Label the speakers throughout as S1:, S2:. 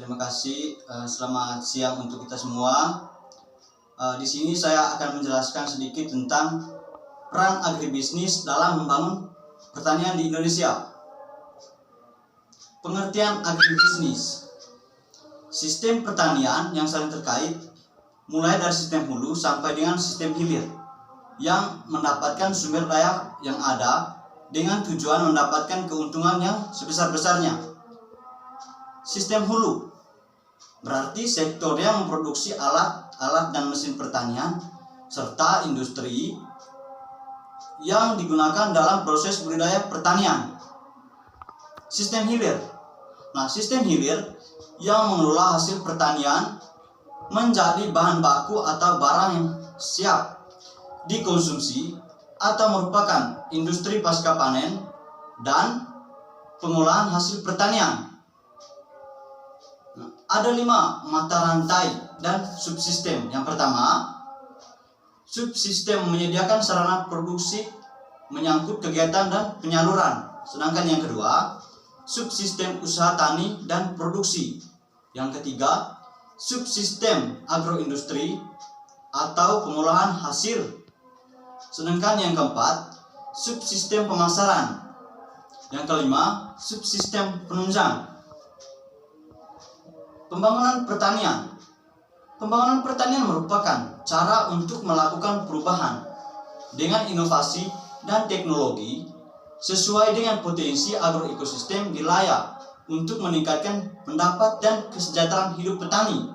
S1: Terima kasih. Selamat siang untuk kita semua. Di sini saya akan menjelaskan sedikit tentang peran agribisnis dalam membangun pertanian di Indonesia. Pengertian agribisnis: sistem pertanian yang saling terkait, mulai dari sistem hulu sampai dengan sistem hilir, yang mendapatkan sumber daya yang ada dengan tujuan mendapatkan keuntungan yang sebesar-besarnya. Sistem hulu berarti sektor yang memproduksi alat dan mesin pertanian serta industri yang digunakan dalam proses budidaya pertanian. Sistem hilir. Sistem hilir yang mengelola hasil pertanian menjadi bahan baku atau barang yang siap dikonsumsi atau merupakan industri pasca panen dan pengolahan hasil pertanian. Ada 5 mata rantai dan subsistem. Yang pertama, subsistem menyediakan sarana produksi menyangkut kegiatan dan penyaluran. Sedangkan yang kedua, subsistem usaha tani dan produksi. Yang ketiga, subsistem agroindustri atau pengolahan hasil. Sedangkan yang keempat, subsistem pemasaran. Yang kelima, subsistem penunjang. Pembangunan pertanian. Pembangunan pertanian merupakan cara untuk melakukan perubahan dengan inovasi dan teknologi sesuai dengan potensi agroekosistem wilayah untuk meningkatkan pendapat dan kesejahteraan hidup petani.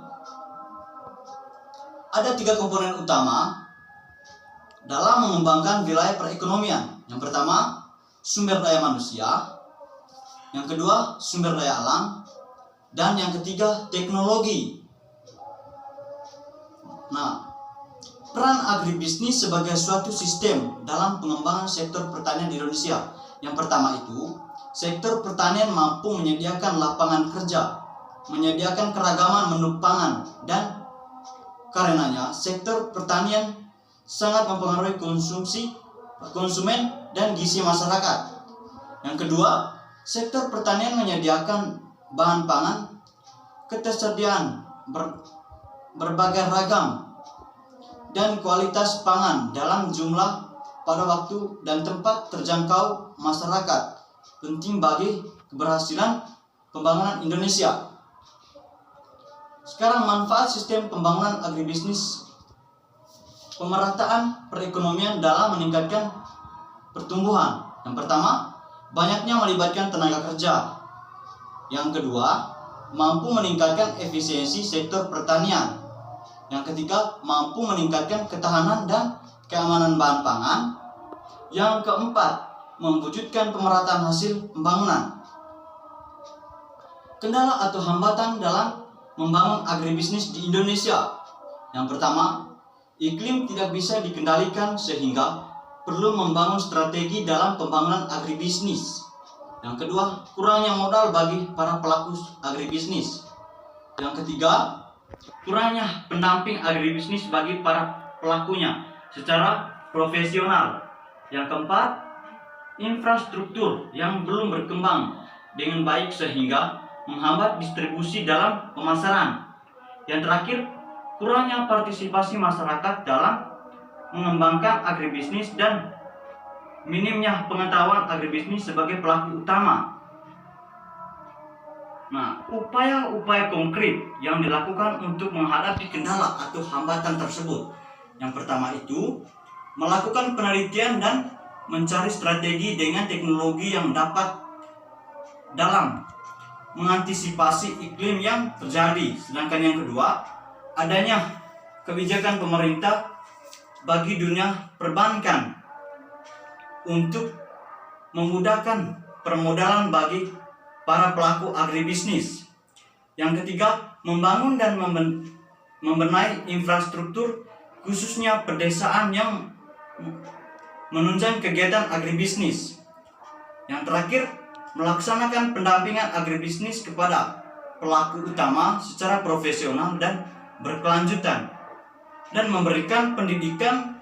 S1: Ada 3 komponen utama dalam mengembangkan wilayah perekonomian. Yang pertama, sumber daya manusia. Yang kedua, sumber daya alam. Dan yang ketiga, teknologi. Peran agribisnis sebagai suatu sistem dalam pengembangan sektor pertanian di Indonesia. Yang pertama itu, sektor pertanian mampu menyediakan lapangan kerja, menyediakan keragaman menu pangan, dan karenanya sektor pertanian sangat mempengaruhi konsumen dan gizi masyarakat. Yang kedua, sektor pertanian menyediakan bahan pangan, ketersediaan berbagai ragam dan kualitas pangan dalam jumlah pada waktu dan tempat terjangkau masyarakat, penting bagi keberhasilan pembangunan Indonesia. Sekarang manfaat sistem pembangunan agribisnis. Pemerataan perekonomian dalam meningkatkan pertumbuhan. Yang pertama, banyaknya melibatkan tenaga kerja. Yang kedua, mampu meningkatkan efisiensi sektor pertanian. Yang ketiga, mampu meningkatkan ketahanan dan keamanan bahan pangan. Yang keempat, mewujudkan pemerataan hasil pembangunan. Kendala atau hambatan dalam membangun agribisnis di Indonesia. Yang pertama, iklim tidak bisa dikendalikan sehingga perlu membangun strategi dalam pembangunan agribisnis. Yang kedua, kurangnya modal bagi para pelaku agribisnis. Yang ketiga, kurangnya pendamping agribisnis bagi para pelakunya secara profesional. Yang keempat, infrastruktur yang belum berkembang dengan baik sehingga menghambat distribusi dalam pemasaran. Yang terakhir, kurangnya partisipasi masyarakat dalam mengembangkan agribisnis dan minimnya pengetahuan agribisnis sebagai pelaku utama. Upaya-upaya konkret yang dilakukan untuk menghadapi kendala atau hambatan tersebut. Yang pertama itu, melakukan penelitian dan mencari strategi dengan teknologi yang dapat dalam mengantisipasi iklim yang terjadi. Sedangkan yang kedua, adanya kebijakan pemerintah bagi dunia perbankan untuk memudahkan permodalan bagi para pelaku agribisnis. Yang ketiga, membangun dan membenahi infrastruktur khususnya pedesaan yang menunjang kegiatan agribisnis. Yang terakhir, melaksanakan pendampingan agribisnis kepada pelaku utama secara profesional dan berkelanjutan, dan memberikan pendidikan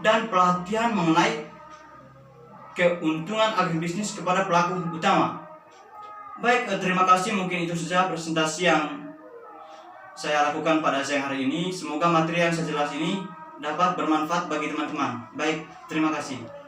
S1: dan pelatihan mengenai keuntungan agribisnis kepada pelaku utama. Baik, terima kasih. Mungkin itu saja presentasi yang saya lakukan pada siang hari ini. Semoga materi yang saya jelas ini dapat bermanfaat bagi teman-teman. Baik, terima kasih.